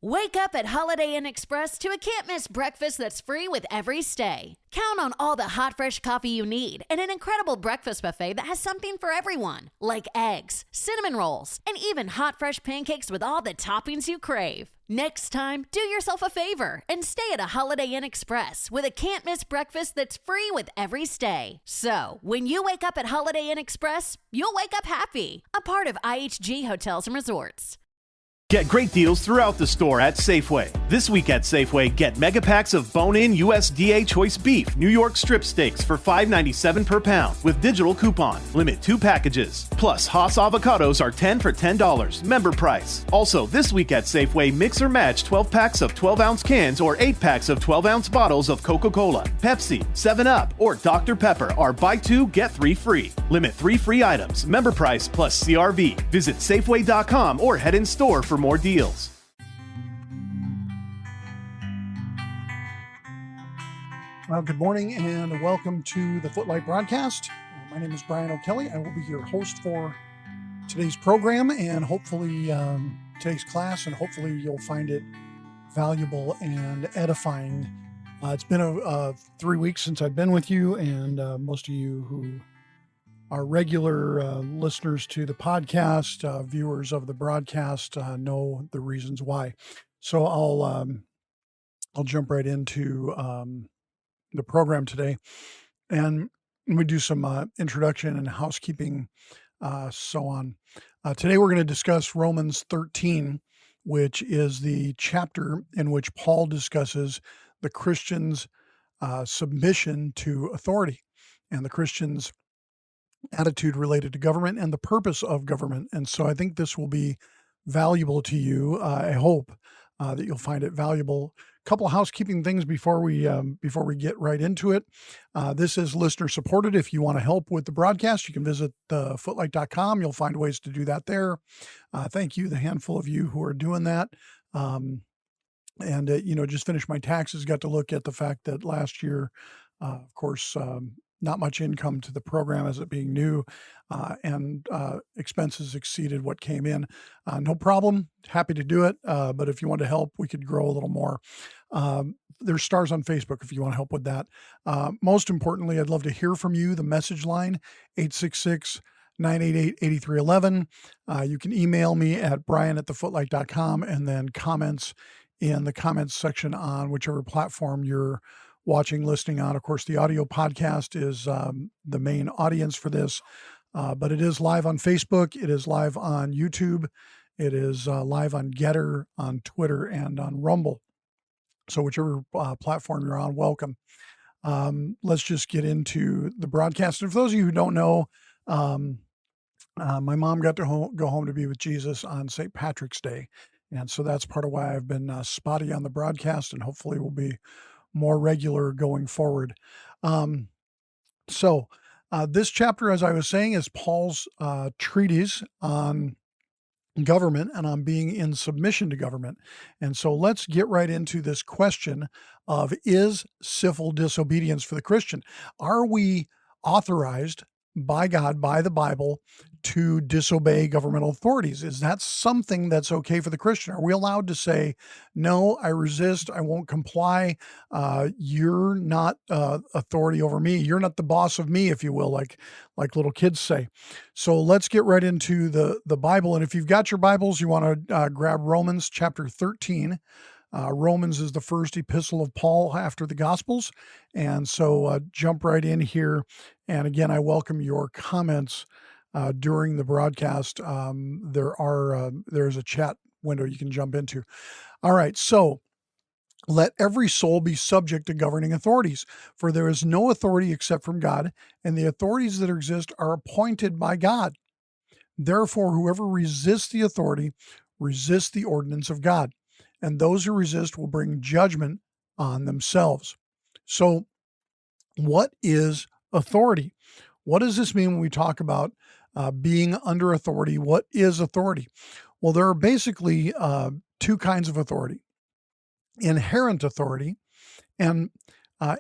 Wake up at Holiday Inn Express to a can't-miss breakfast that's free with every stay. Count on all the hot, fresh coffee you need and an incredible breakfast buffet that has something for everyone, like eggs, cinnamon rolls, and even hot, fresh pancakes with all the toppings you crave. Next time, do yourself a favor and stay at a Holiday Inn Express with a can't-miss breakfast that's free with every stay. So, when you wake up at Holiday Inn Express, you'll wake up happy. A part of IHG Hotels and Resorts. Get great deals throughout the store at Safeway. This week at Safeway, get mega packs of bone-in USDA choice beef, New York strip steaks for $5.97 per pound with digital coupon. Limit 2 packages. Plus, Haas avocados are 10 for $10. Member price. Also, this week at Safeway, mix or match 12 packs of 12-ounce cans or 8 packs of 12-ounce bottles of Coca-Cola, Pepsi, 7-Up, or Dr. Pepper are buy 2, get 3 free. Limit 3 free items. Member price plus CRV. Visit Safeway.com or head in store for more deals. Well, good morning and welcome to the Footlight Broadcast. My name is Brian O'Kelly. I will be your host for today's program and hopefully today's class, and hopefully you'll find it valuable and edifying. It's been 3 weeks since I've been with you, and most of you who are regular listeners to the podcast, viewers of the broadcast, know the reasons why. So I'll jump right into the program today, and we do some introduction and housekeeping, so on. Today we're going to discuss Romans 13, which is the chapter in which Paul discusses the Christian's submission to authority and the Christian's attitude related to government and the purpose of government. And so I think this will be valuable to you. I hope that you'll find it valuable. A couple of housekeeping things before we get right into it. This is listener supported. If you want to help with the broadcast, you can visit footlight.com. You'll find ways to do that there. Thank you, the handful of you who are doing that. Just finished my taxes, got to look at the fact that last year, of course, not much income to the program as it being new, and expenses exceeded what came in. No problem. Happy to do it. But if you want to help, we could grow a little more. There's stars on Facebook if you want to help with that. Most importantly, I'd love to hear from you. The message line, 866-988-8311. You can email me at brian@thefootlight.com, and then comments in the comments section on whichever platform you're watching, listening on. Of course, the audio podcast is the main audience for this, but it is live on Facebook. It is live on YouTube. It is live on Getter, on Twitter, and on Rumble. So whichever platform you're on, welcome. Let's just get into the broadcast. And for those of you who don't know, my mom got to go home to be with Jesus on St. Patrick's Day. And so that's part of why I've been spotty on the broadcast, and hopefully will be more regular going forward. So this chapter, as I was saying, is Paul's treatise on government and on being in submission to government. And so let's get right into this question of, is civil disobedience for the Christian? Are we authorized by God, by the Bible, to disobey governmental authorities? Is that something that's okay for the Christian? Are we allowed to say, no, I resist, I won't comply, you're not authority over me, you're not the boss of me, if you will, like little kids say? So let's get right into the Bible. And if you've got your Bibles, you want to grab Romans chapter 13. Romans is the first epistle of Paul after the Gospels. And so jump right in here. And again, I welcome your comments during the broadcast. There's a chat window you can jump into. All right, so let every soul be subject to governing authorities, for there is no authority except from God, and the authorities that exist are appointed by God. Therefore, whoever resists the authority resists the ordinance of God, and those who resist will bring judgment on themselves. So what is authority? What does this mean when we talk about being under authority? What is authority? Well, there are basically two kinds of authority. Inherent authority, and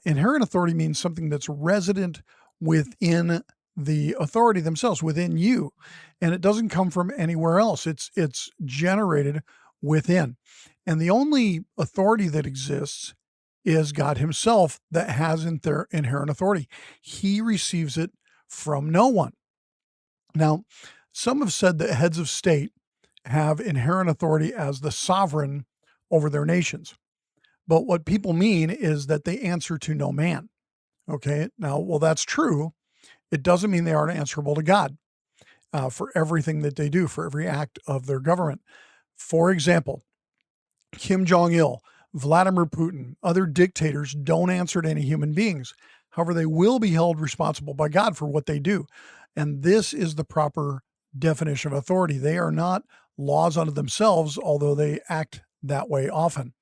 inherent authority means something that's resident within the authority themselves, within you, and it doesn't come from anywhere else. It's generated within. And the only authority that exists is God himself that has inherent authority. He receives it from no one. Now, some have said that heads of state have inherent authority as the sovereign over their nations. But what people mean is that they answer to no man. Okay. Now, well, that's true. It doesn't mean they aren't answerable to God for everything that they do, for every act of their government. For example, Kim Jong-il, Vladimir Putin, other dictators don't answer to any human beings. However, they will be held responsible by God for what they do. And this is the proper definition of authority. They are not laws unto themselves, although they act that way often.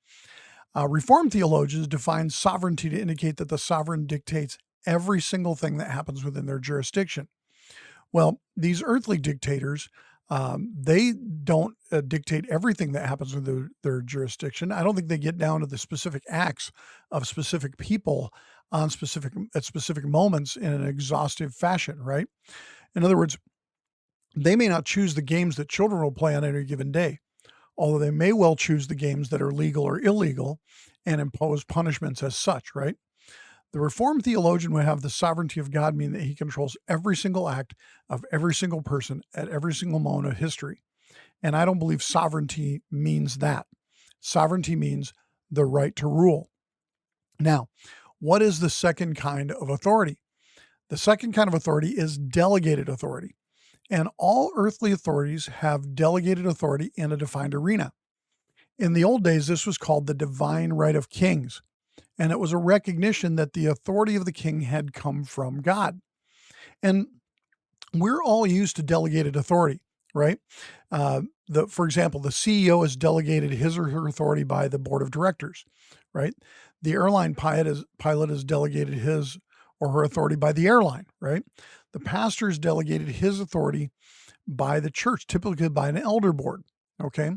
Reformed theologians define sovereignty to indicate that the sovereign dictates every single thing that happens within their jurisdiction. Well, these earthly dictators, they don't dictate everything that happens with their jurisdiction. I don't think they get down to the specific acts of specific people at specific moments in an exhaustive fashion, right? In other words, they may not choose the games that children will play on any given day, although they may well choose the games that are legal or illegal and impose punishments as such, right? The Reformed theologian would have the sovereignty of God mean that he controls every single act of every single person at every single moment of history. And I don't believe sovereignty means that. Sovereignty means the right to rule. Now, what is the second kind of authority? The second kind of authority is delegated authority. And all earthly authorities have delegated authority in a defined arena. In the old days, this was called the divine right of kings. And it was a recognition that the authority of the king had come from God. And we're all used to delegated authority, right? For example, the CEO is delegated his or her authority by the board of directors, right? The airline pilot is delegated his or her authority by the airline, right? The pastor is delegated his authority by the church, typically by an elder board. Okay.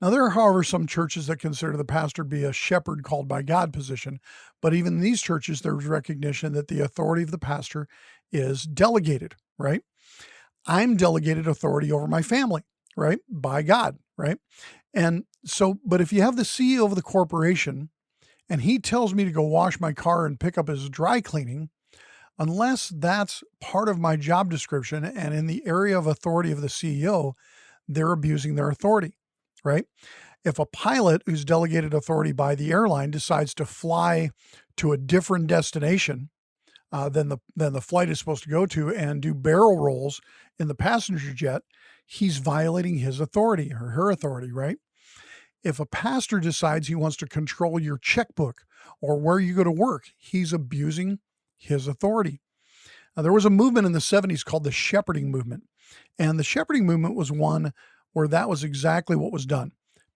Now, there are, however, some churches that consider the pastor to be a shepherd called by God position. But even in these churches, there's recognition that the authority of the pastor is delegated, right? I'm delegated authority over my family, right? By God, right? And so, but if you have the CEO of the corporation and he tells me to go wash my car and pick up his dry cleaning, unless that's part of my job description and in the area of authority of the CEO, they're abusing their authority, right? If a pilot who's delegated authority by the airline decides to fly to a different destination than the flight is supposed to go to and do barrel rolls in the passenger jet, he's violating his authority or her authority, right? If a pastor decides he wants to control your checkbook or where you go to work, he's abusing his authority. There was a movement in the 70s called the shepherding movement. And the shepherding movement was one where that was exactly what was done.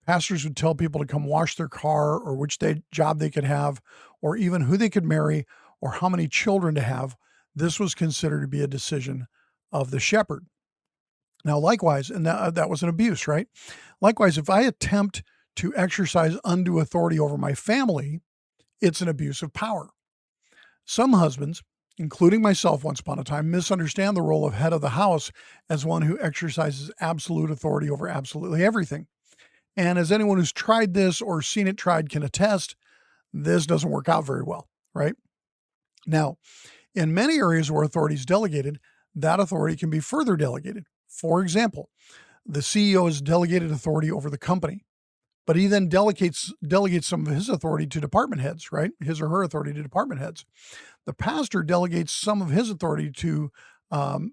Pastors would tell people to come wash their car or which job they could have, or even who they could marry or how many children to have. This was considered to be a decision of the shepherd. Now, likewise, and that was an abuse, right? Likewise, if I attempt to exercise undue authority over my family, it's an abuse of power. Some husbands, including myself once upon a time, misunderstand the role of head of the house as one who exercises absolute authority over absolutely everything. And as anyone who's tried this or seen it tried can attest, this doesn't work out very well, right? Now, in many areas where authority is delegated, that authority can be further delegated. For example, the CEO has delegated authority over the company, but he then delegates some of his authority to department heads, right? His or her authority to department heads. The pastor delegates some of his authority to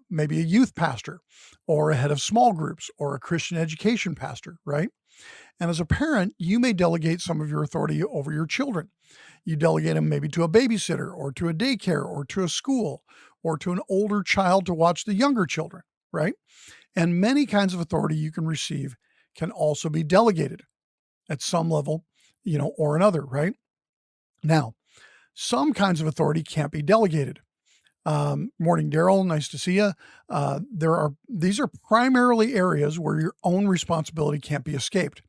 maybe a youth pastor or a head of small groups or a Christian education pastor, right? And as a parent, you may delegate some of your authority over your children. You delegate them maybe to a babysitter or to a daycare or to a school or to an older child to watch the younger children, right? And many kinds of authority you can receive can also be delegated at some level, or another, right? Now, some kinds of authority can't be delegated. Morning, Daryl. Nice to see you. These are primarily areas where your own responsibility can't be escaped.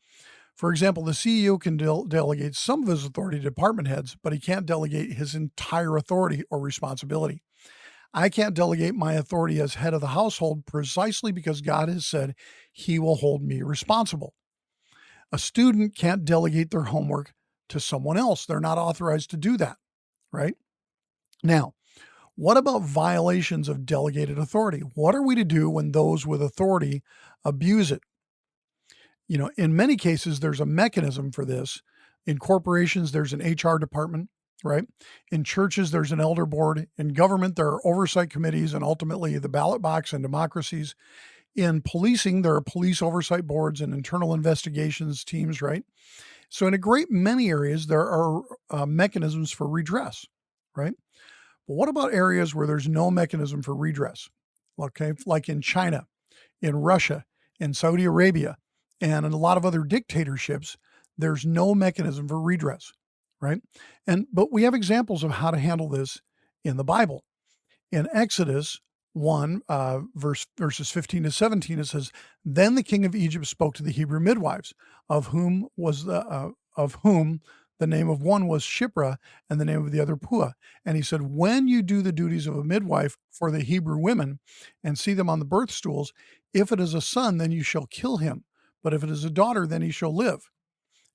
For example, the CEO can delegate some of his authority to department heads, but he can't delegate his entire authority or responsibility. I can't delegate my authority as head of the household precisely because God has said he will hold me responsible. A student can't delegate their homework to someone else. They're not authorized to do that, right? Now, what about violations of delegated authority? What are we to do when those with authority abuse it? In many cases, there's a mechanism for this. In corporations, there's an HR department, right? In churches, there's an elder board. In government, there are oversight committees and ultimately the ballot box and democracies. In policing, there are police oversight boards and internal investigations teams, right? So in a great many areas, there are mechanisms for redress, right? But what about areas where there's no mechanism for redress? Okay, like in China, in Russia, in Saudi Arabia, and in a lot of other dictatorships, there's no mechanism for redress, right? But we have examples of how to handle this in the Bible. In Exodus 1, verses 15 to 17, it says, "Then the king of Egypt spoke to the Hebrew midwives, of whom the name of one was Shipra and the name of the other Puah. And he said, when you do the duties of a midwife for the Hebrew women and see them on the birth stools, if it is a son, then you shall kill him. But if it is a daughter, then he shall live.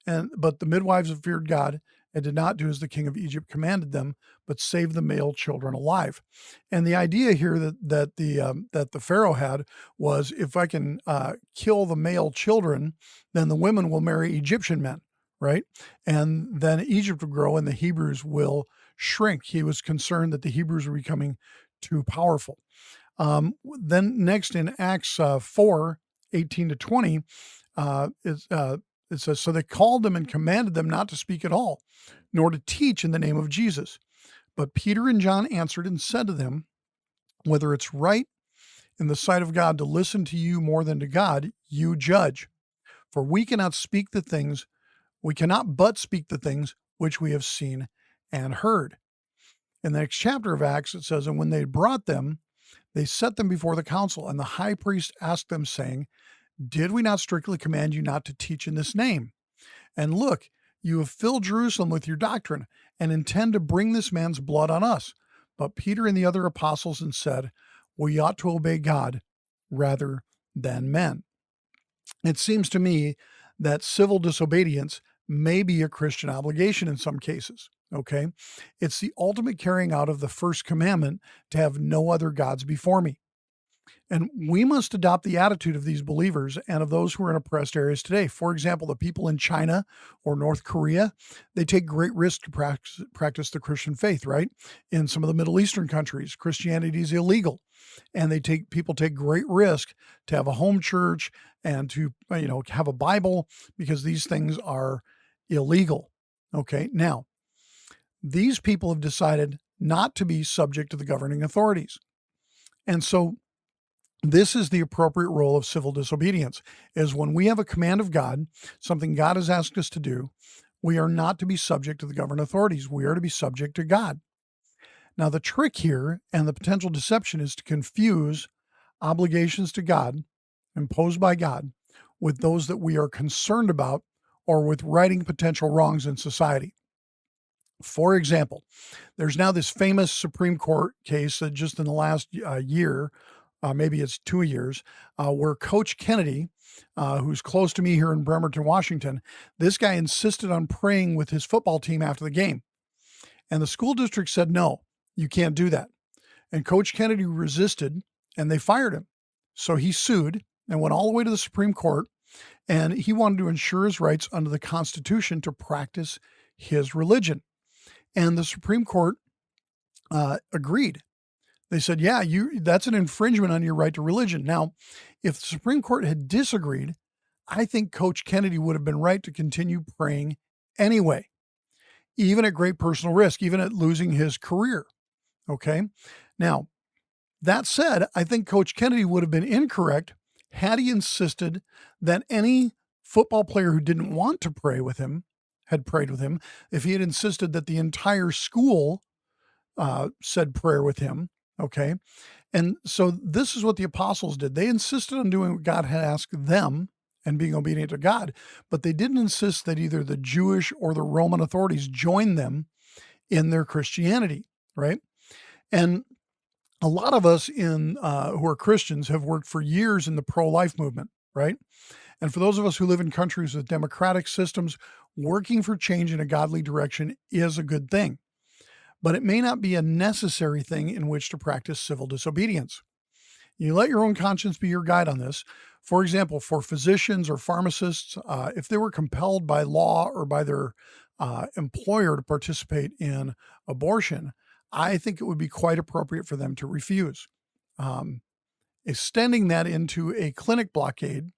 But the midwives have feared God and did not do as the king of Egypt commanded them, but saved the male children alive." And the idea here that the Pharaoh had was, if I can kill the male children, then the women will marry Egyptian men, right? And then Egypt will grow and the Hebrews will shrink. He was concerned that the Hebrews were becoming too powerful. Then next in Acts 4, 18 to 20, it says, "So they called them and commanded them not to speak at all, nor to teach in the name of Jesus. But Peter and John answered and said to them, whether it's right in the sight of God to listen to you more than to God, you judge. For we cannot but speak the things which we have seen and heard." In the next chapter of Acts, it says, "And when they brought them, they set them before the council, and the high priest asked them, saying, did we not strictly command you not to teach in this name? And look, you have filled Jerusalem with your doctrine and intend to bring this man's blood on us." But Peter and the other apostles and said, "We ought to obey God rather than men." It seems to me that civil disobedience may be a Christian obligation in some cases, okay? It's the ultimate carrying out of the first commandment to have no other gods before me. And we must adopt the attitude of these believers and of those who are in oppressed areas today. For example, the people in China or North Korea, they take great risk to practice the Christian faith, right? In some of the Middle Eastern countries, Christianity is illegal. And people take great risk to have a home church and to have a Bible, because these things are illegal. Okay, now, these people have decided not to be subject to the governing authorities. And so this is the appropriate role of civil disobedience, is when we have a command of God, something God has asked us to do, we are not to be subject to the governing authorities. We are to be subject to God. Now, the trick here and the potential deception is to confuse obligations to God, imposed by God, with those that we are concerned about or with righting potential wrongs in society. For example, there's now this famous Supreme Court case that just in the last year, maybe it's 2 years, where Coach Kennedy, who's close to me here in Bremerton, Washington, this guy insisted on praying with his football team after the game. And the school district said, no, you can't do that. And Coach Kennedy resisted, and they fired him. So he sued and went all the way to the Supreme Court, and he wanted to ensure his rights under the Constitution to practice his religion. And the Supreme Court agreed. They said, yeah, that's an infringement on your right to religion. Now, if the Supreme Court had disagreed, I think Coach Kennedy would have been right to continue praying anyway, even at great personal risk, even at losing his career. Okay. Now, that said, I think Coach Kennedy would have been incorrect had he insisted that any football player who didn't want to pray with him had prayed with him. If he had insisted that the entire school said prayer with him. Okay. And so this is what the apostles did. They insisted on doing what God had asked them and being obedient to God, but they didn't insist that either the Jewish or the Roman authorities join them in their Christianity, right? And a lot of us who are Christians have worked for years in the pro-life movement, right? And for those of us who live in countries with democratic systems, working for change in a godly direction is a good thing. But it may not be a necessary thing in which to practice civil disobedience. You let your own conscience be your guide on this. For example, for physicians or pharmacists, if they were compelled by law or by their employer to participate in abortion, I think it would be quite appropriate for them to refuse. Extending that into a clinic blockade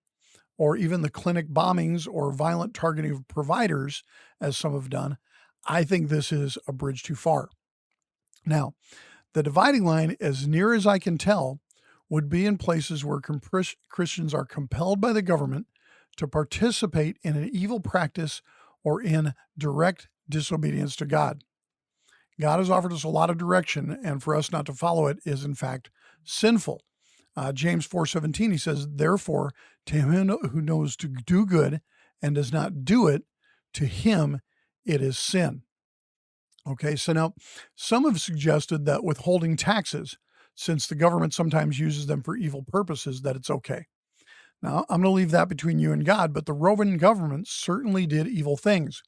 or even the clinic bombings or violent targeting of providers, as some have done, I think this is a bridge too far. Now, the dividing line, as near as I can tell, would be in places where Christians are compelled by the government to participate in an evil practice or in direct disobedience to God. God has offered us a lot of direction, and for us not to follow it is, in fact, sinful. James 4:17, he says, therefore, to him who knows to do good and does not do it, to him it is sin. Okay, so now some have suggested that withholding taxes, since the government sometimes uses them for evil purposes, that it's okay. Now, I'm going to leave that between you and God, but the Roman government certainly did evil things.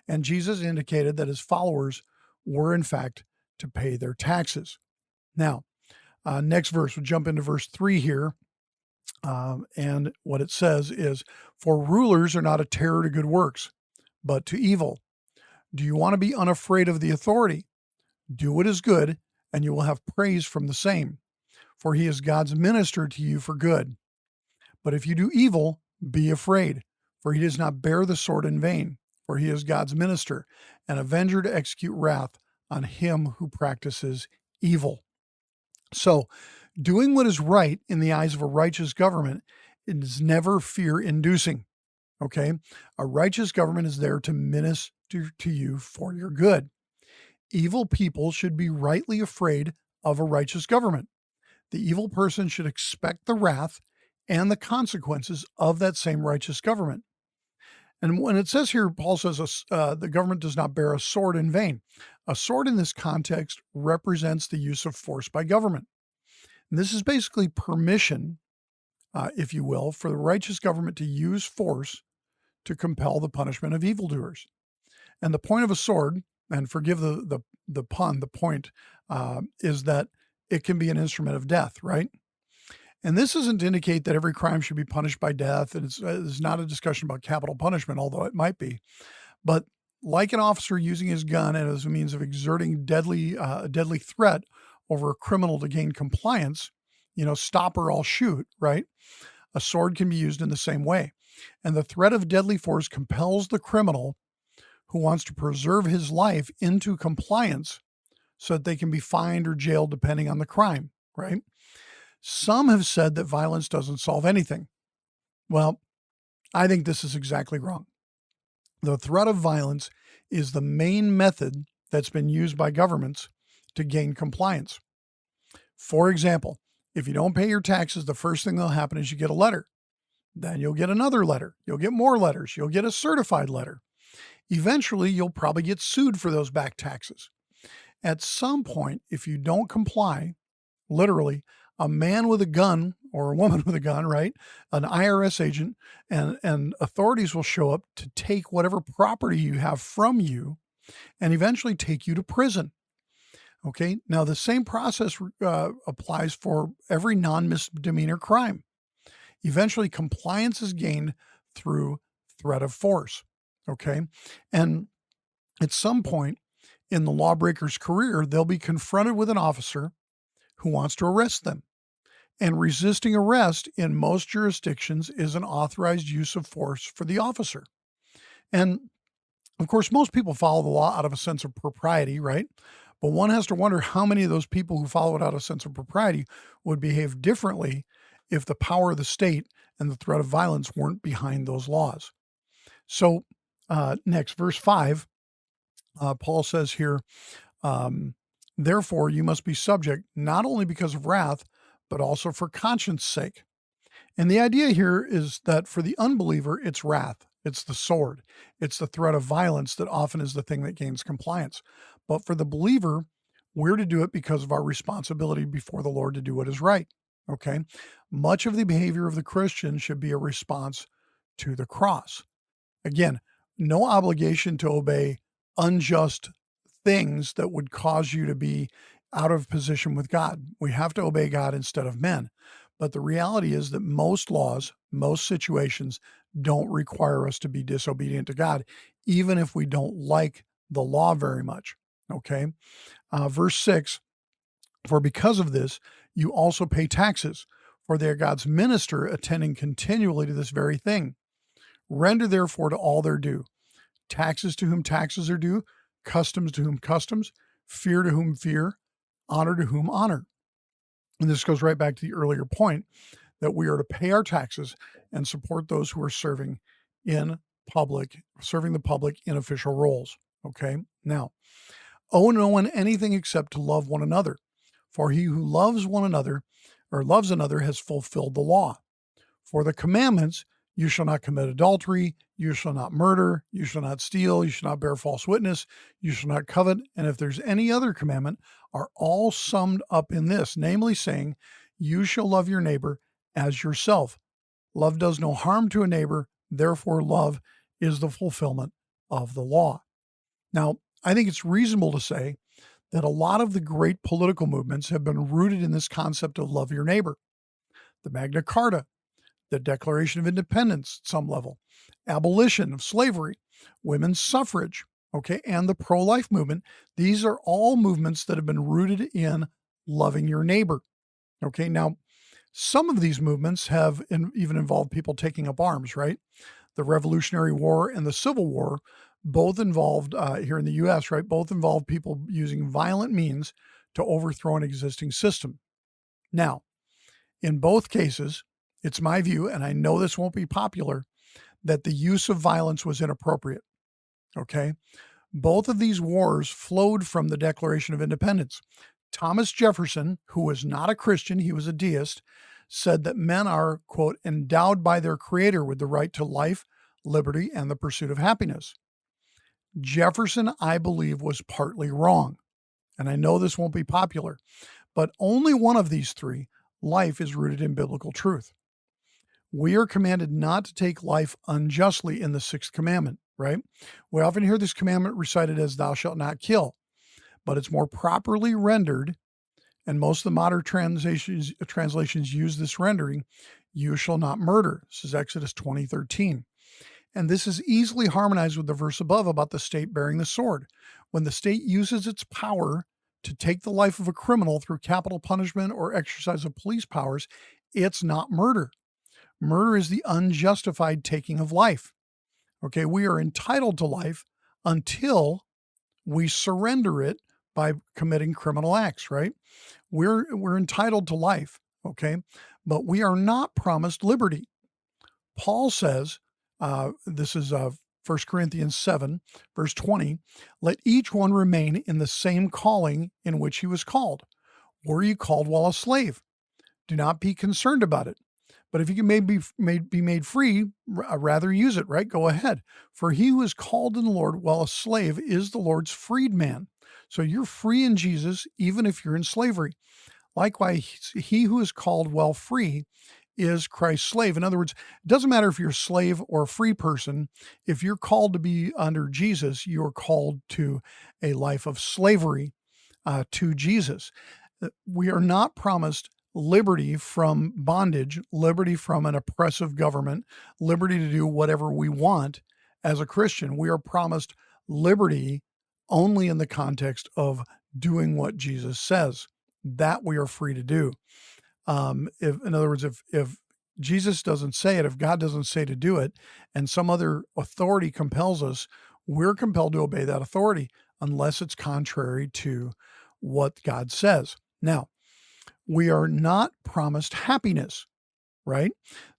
And Jesus indicated that his followers were, in fact, to pay their taxes. Now, next verse, we'll jump into verse 3 here. And what it says is, for rulers are not a terror to good works, but to evil. Do you want to be unafraid of the authority? Do what is good, and you will have praise from the same, for he is God's minister to you for good. But if you do evil, be afraid, for he does not bear the sword in vain, for he is God's minister, an avenger to execute wrath on him who practices evil. So, doing what is right in the eyes of a righteous government is never fear-inducing, okay? A righteous government is there to minister to you for your good. Evil people should be rightly afraid of a righteous government. The evil person should expect the wrath and the consequences of that same righteous government. And when it says here, Paul says the government does not bear a sword in vain. A sword in this context represents the use of force by government. And this is basically permission, if you will, for the righteous government to use force to compel the punishment of evildoers. And the point of a sword, and forgive the pun, the point is that it can be an instrument of death, right? And this isn't to indicate that every crime should be punished by death. And it's not a discussion about capital punishment, although it might be. But like an officer using his gun as a means of exerting a deadly threat over a criminal to gain compliance, stop or I'll shoot, right? A sword can be used in the same way. And the threat of deadly force compels the criminal who wants to preserve his life into compliance so that they can be fined or jailed depending on the crime, right? Some have said that violence doesn't solve anything. Well, I think this is exactly wrong. The threat of violence is the main method that's been used by governments to gain compliance. For example, if you don't pay your taxes, the first thing that'll happen is you get a letter. Then you'll get another letter. You'll get more letters. You'll get a certified letter. Eventually, you'll probably get sued for those back taxes. At some point, if you don't comply, literally, a man with a gun or a woman with a gun, right? An IRS agent and authorities will show up to take whatever property you have from you and eventually take you to prison. Okay. Now, the same process applies for every non-misdemeanor crime. Eventually, compliance is gained through threat of force. Okay. And at some point in the lawbreaker's career, they'll be confronted with an officer who wants to arrest them. And resisting arrest in most jurisdictions is an authorized use of force for the officer. And of course, most people follow the law out of a sense of propriety, right? But one has to wonder how many of those people who follow it out of a sense of propriety would behave differently if the power of the state and the threat of violence weren't behind those laws. So next, verse 5, Paul says here, therefore you must be subject not only because of wrath, but also for conscience sake. And the idea here is that for the unbeliever, it's wrath. It's the sword. It's the threat of violence that often is the thing that gains compliance. But for the believer, we're to do it because of our responsibility before the Lord to do what is right. Okay. Much of the behavior of the Christian should be a response to the cross. Again, no obligation to obey unjust things that would cause you to be out of position with God. We have to obey God instead of men. But the reality is that most laws, most situations don't require us to be disobedient to God, even if we don't like the law very much. Okay. Verse 6, for because of this, you also pay taxes, for they are God's minister, attending continually to this very thing. Render therefore to all their due, taxes to whom taxes are due, customs to whom customs, fear to whom fear, honor to whom honor. And this goes right back to the earlier point that we are to pay our taxes and support those who are serving the public in official roles. Okay. Now, owe no one anything except to love one another, for he who loves one another or loves another has fulfilled the law. For the commandments, you shall not commit adultery, you shall not murder, you shall not steal, you shall not bear false witness, you shall not covet, and if there's any other commandment, are all summed up in this, namely saying, you shall love your neighbor as yourself. Love does no harm to a neighbor, therefore love is the fulfillment of the law. Now, I think it's reasonable to say that a lot of the great political movements have been rooted in this concept of love your neighbor. The Magna Carta, the Declaration of Independence at some level, abolition of slavery, women's suffrage, okay, and the pro-life movement. These are all movements that have been rooted in loving your neighbor. Okay, now some of these movements have even involved people taking up arms, right? The Revolutionary War and the Civil War both involved, here in the US, right, both involved people using violent means to overthrow an existing system. Now, in both cases, it's my view, and I know this won't be popular, that the use of violence was inappropriate. Okay? Both of these wars flowed from the Declaration of Independence. Thomas Jefferson, who was not a Christian, he was a deist, said that men are, quote, endowed by their creator with the right to life, liberty, and the pursuit of happiness. Jefferson, I believe, was partly wrong. And I know this won't be popular, but only one of these three, life, is rooted in biblical truth. We are commanded not to take life unjustly in the sixth commandment, right? We often hear this commandment recited as thou shalt not kill, but it's more properly rendered, and most of the modern translations use this rendering, you shall not murder. This is Exodus 20:13. And this is easily harmonized with the verse above about the state bearing the sword. When the state uses its power to take the life of a criminal through capital punishment or exercise of police powers, it's not murder. Murder is the unjustified taking of life. Okay, we are entitled to life until we surrender it by committing criminal acts, right? We're entitled to life, okay? But we are not promised liberty. Paul says, this is 1 Corinthians 7, verse 20, let each one remain in the same calling in which he was called. Were you called while a slave? Do not be concerned about it. But if you can be made free, rather use it, right? Go ahead. For he who is called in the Lord while a slave is the Lord's freedman. So you're free in Jesus, even if you're in slavery. Likewise, he who is called while free is Christ's slave. In other words, it doesn't matter if you're a slave or a free person. If you're called to be under Jesus, you're called to a life of slavery to Jesus. We are not promised liberty from bondage, liberty from an oppressive government, liberty to do whatever we want as a Christian. We are promised liberty only in the context of doing what Jesus says. That we are free to do. In other words, if Jesus doesn't say it, if God doesn't say to do it, and some other authority compels us, we're compelled to obey that authority unless it's contrary to what God says. Now, we are not promised happiness, right?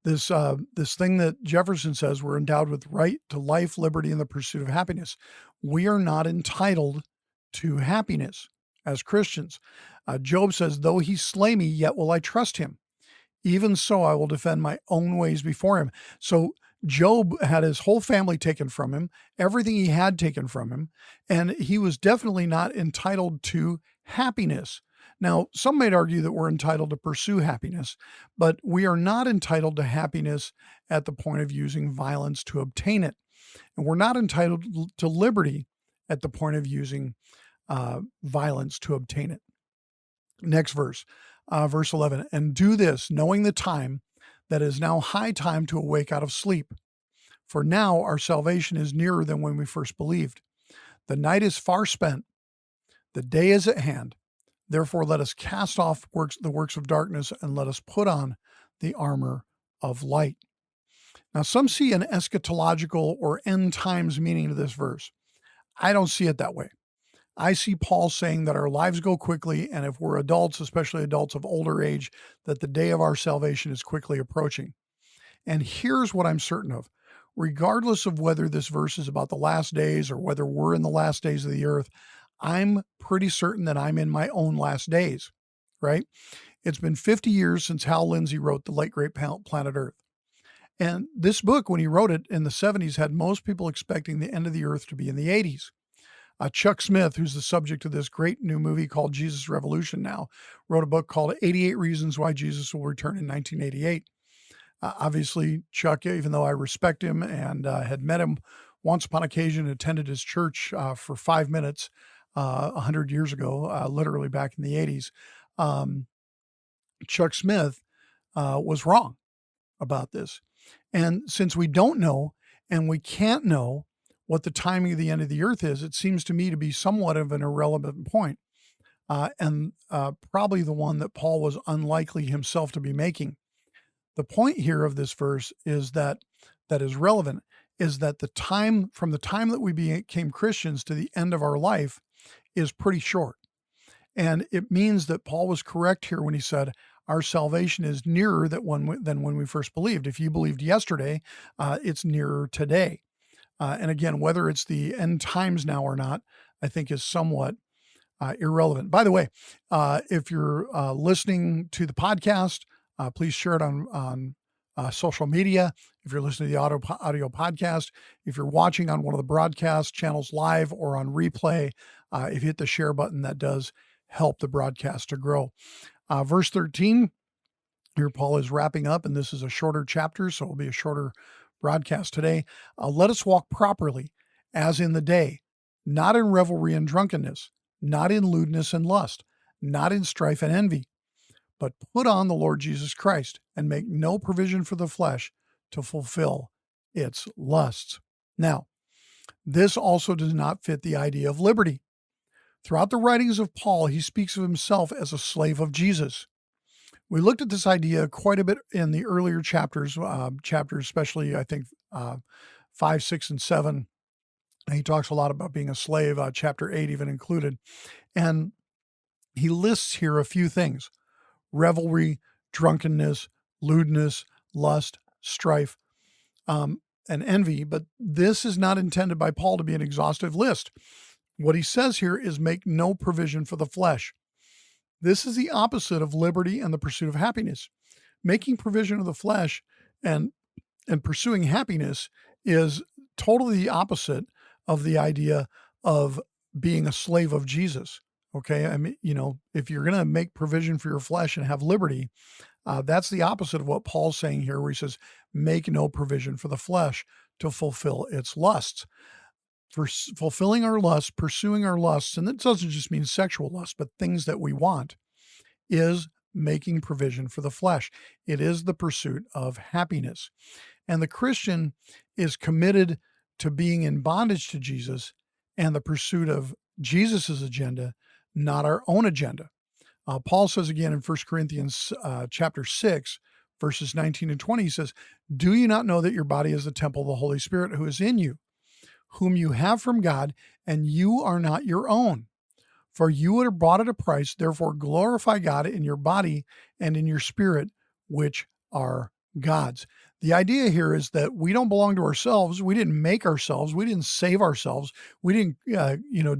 This thing that Jefferson says, we're endowed with right to life, liberty, and the pursuit of happiness. We are not entitled to happiness as Christians. Job says, though he slay me, yet will I trust him. Even so, I will defend my own ways before him. So Job had his whole family taken from him, everything he had taken from him, and he was definitely not entitled to happiness. Now, some might argue that we're entitled to pursue happiness, but we are not entitled to happiness at the point of using violence to obtain it. And we're not entitled to liberty at the point of using violence to obtain it. Next verse, verse 11, and do this, knowing the time, that it is now high time to awake out of sleep. For now our salvation is nearer than when we first believed. The night is far spent, the day is at hand. Therefore let us cast off the works of darkness, and let us put on the armor of light. Now, some see an eschatological or end times meaning to this verse. I don't see it that way. I see Paul saying that our lives go quickly, and if we're adults, especially adults of older age, that the day of our salvation is quickly approaching. And here's what I'm certain of. Regardless of whether this verse is about the last days or whether we're in the last days of the earth, I'm pretty certain that I'm in my own last days, right? It's been 50 years since Hal Lindsey wrote The Late Great Planet Earth. And this book, when he wrote it in the 70s, had most people expecting the end of the earth to be in the 80s. Chuck Smith, who's the subject of this great new movie called Jesus Revolution now, wrote a book called 88 Reasons Why Jesus Will Return in 1988. Obviously, Chuck, even though I respect him and had met him once upon occasion, attended his church for 5 minutes 100 years ago, literally back in the 80s, Chuck Smith was wrong about this. And since we don't know and we can't know what the timing of the end of the earth is, it seems to me to be somewhat of an irrelevant point, and probably the one that Paul was unlikely himself to be making. The point here of this verse is that is relevant is that the time from the time that we became Christians to the end of our life is pretty short. And it means that Paul was correct here when he said, our salvation is nearer than when we first believed. If you believed yesterday, it's nearer today. And again, whether it's the end times now or not, I think is somewhat irrelevant. By the way, if you're listening to the podcast, please share it on social media. If you're listening to the audio podcast, if you're watching on one of the broadcast channels live or on replay, if you hit the share button, that does help the broadcast to grow. Verse 13, here Paul is wrapping up, and this is a shorter chapter, so it'll be a shorter broadcast today. Let us walk properly, as in the day, not in revelry and drunkenness, not in lewdness and lust, not in strife and envy, but put on the Lord Jesus Christ, and make no provision for the flesh to fulfill its lusts. Now, this also does not fit the idea of liberty. Throughout the writings of Paul, he speaks of himself as a slave of Jesus. We looked at this idea quite a bit in the earlier chapters, especially I think 5, 6, and 7. He talks a lot about being a slave, chapter 8 even included. And he lists here a few things: revelry, drunkenness, lewdness, lust, strife, and envy. But this is not intended by Paul to be an exhaustive list. What he says here is make no provision for the flesh. This is the opposite of liberty and the pursuit of happiness. Making provision of the flesh and pursuing happiness is totally the opposite of the idea of being a slave of Jesus. Okay. I mean, if you're going to make provision for your flesh and have liberty, that's the opposite of what Paul's saying here, where he says, make no provision for the flesh to fulfill its lusts. For fulfilling our lusts, pursuing our lusts, and that doesn't just mean sexual lust, but things that we want, is making provision for the flesh. It is the pursuit of happiness. And the Christian is committed to being in bondage to Jesus and the pursuit of Jesus's agenda, not our own agenda. Paul says again in 1 Corinthians chapter 6, verses 19 and 20, he says, do you not know that your body is the temple of the Holy Spirit who is in you, whom you have from God, and you are not your own? For you are bought at a price, therefore glorify God in your body and in your spirit, which are God's. The idea here is that we don't belong to ourselves. We didn't make ourselves. We didn't save ourselves. We didn't,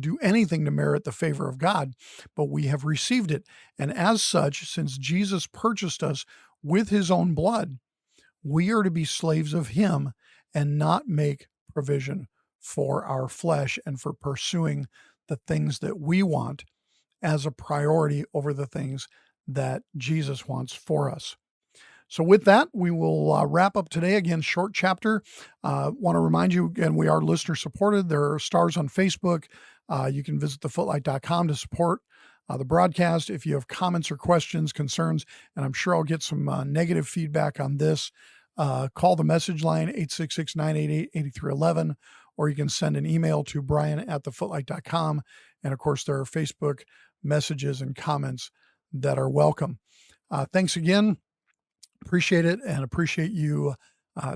do anything to merit the favor of God, but we have received it. And as such, since Jesus purchased us with his own blood, we are to be slaves of him and not make provision for our flesh and for pursuing the things that we want as a priority over the things that Jesus wants for us. So with that, we will wrap up today. Again, short chapter. Want to remind you again, we are listener supported. There are stars on Facebook. You can visit thefootlight.com to support the broadcast. If you have comments or questions, concerns, and I'm sure I'll get some negative feedback on this, call the message line 866-988-8311, or you can send an email to brian@thefootlight.com. And of course, there are Facebook messages and comments that are welcome. Thanks again. Appreciate it, and appreciate you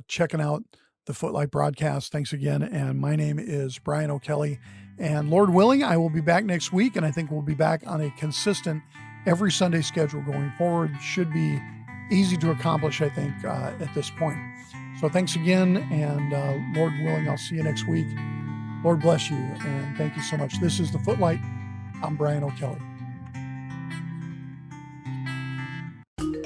checking out the Footlight broadcast. Thanks again. And my name is Brian O'Kelly, and Lord willing, I will be back next week, and I think we'll be back on a consistent every Sunday schedule going forward. Should be easy to accomplish, I think, at this point. So thanks again, and Lord willing, I'll see you next week. Lord bless you, and thank you so much. This is the Footlight. I'm Brian O'Kelly.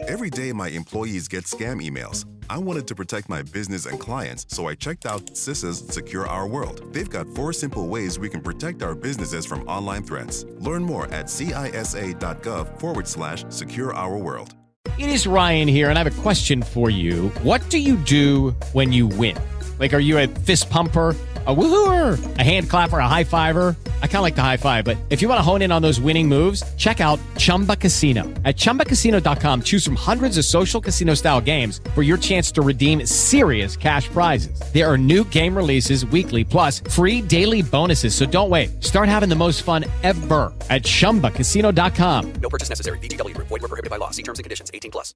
Every day, my employees get scam emails. I wanted to protect my business and clients, so I checked out CISA's Secure Our World. They've got 4 simple ways we can protect our businesses from online threats. Learn more at cisa.gov/Secure Our World. It is Ryan here, and I have a question for you. What do you do when you win? Like, are you a fist pumper, a woohooer, a hand clapper, a high fiver? I kind of like the high five, but if you want to hone in on those winning moves, check out Chumba Casino. At ChumbaCasino.com, choose from hundreds of social casino-style games for your chance to redeem serious cash prizes. There are new game releases weekly, plus free daily bonuses. So don't wait. Start having the most fun ever at ChumbaCasino.com. No purchase necessary. VGW Group. Void where prohibited by law. See terms and conditions. 18+.